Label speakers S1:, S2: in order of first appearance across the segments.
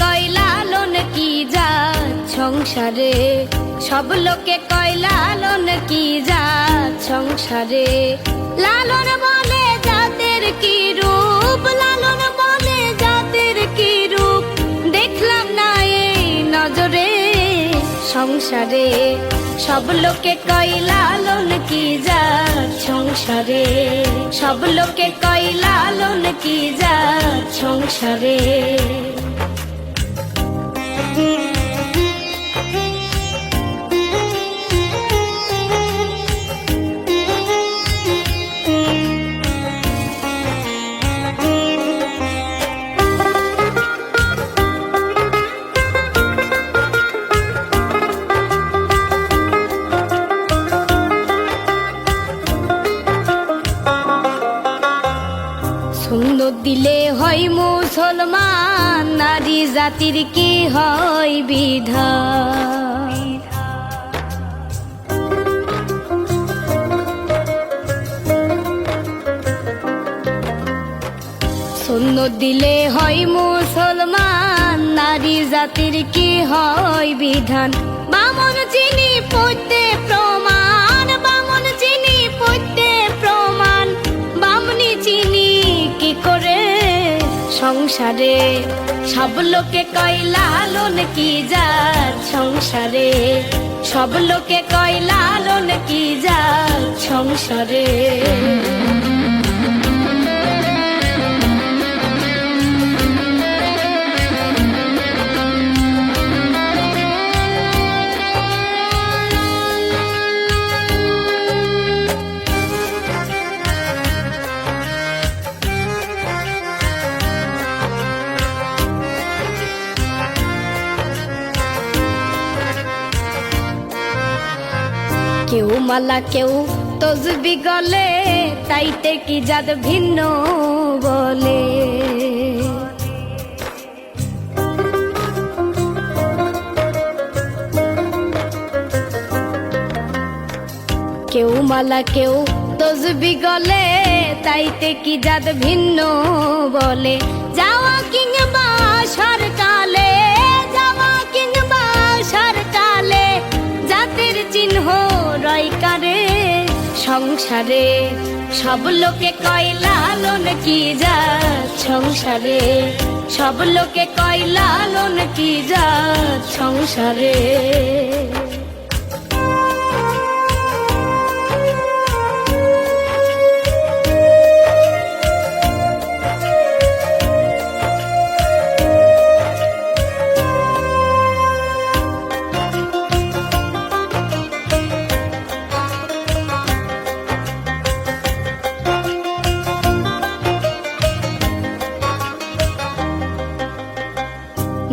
S1: কয় লালন কি জাত সংসারে, সব লোকে কয় লালন কি জাত সংসারে। লালন বলে জাতের কি রূপ, লালন বলে জাতের কি রূপ, দেখলাম না এই নজরে সংসারে। সব লোকে কয় লালন কি জাত সংসারে, সব লোকে কয় লালন কি জাত সংসারে। সুন্নত দিলে হয় মুসলমান, নারী জাতির কি হয় বিধান। সুন্নত দিলে হয় মুসলমান, নারী জাতির কি হয় বিধান। বামন চিনি পড়তে প্রমাণ, বামন চিনি পড়তে প্রমাণ, বামনি চিনি কি করে সংসারে। সব লোকে কয় লালন কি জাত সংসারে, সব লোকে কয় লালন কি জাত সংসারে। কেউ মালা কেউ তসবি গলে, তাইতে কি জাত ভিন্ন বলে। কেউ মালা কেউ তসবি গলে, তাইতে কি জাত ভিন্ন বলে। যাওয়া কিংবা সরকালে, যাওয়া কিংবা সরকালে, জাতের চিহ্ন রয় কারে সংসারে। সব লোকে কয় লালন কি জাত সংসারে, সব লোকে কয় লালন কি জাত সংসারে।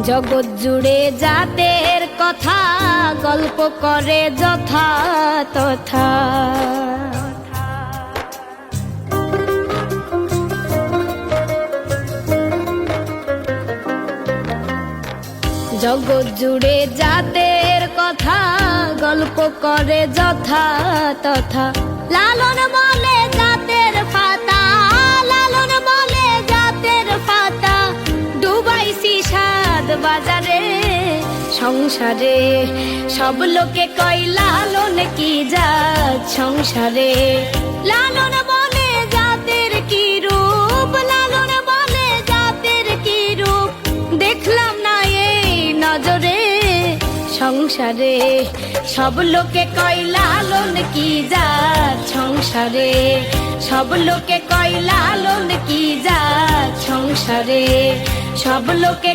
S1: জগৎ জুড়ে জাতের কথা, গল্প করে যথা তথা। জগৎ জুড়ে জাতের কথা, গল্প করে যথা তথা। লালন বলে জাতের পাতা, লালন বলে জাতের পাতা, ডুবাইছি সাত বাজারে সংসারে। সব লোকে কয় লালন কি জাত সংসারে। লালন বলে জাতের কি রূপ, লালন বলে জাতের কি রূপ, দেখলাম না এই নজরে সংসারে। সব লোকে কয় লালন কি জাত সংসারে, সব লোকে কয় লালন কি জাত সংসারে, সব লোকে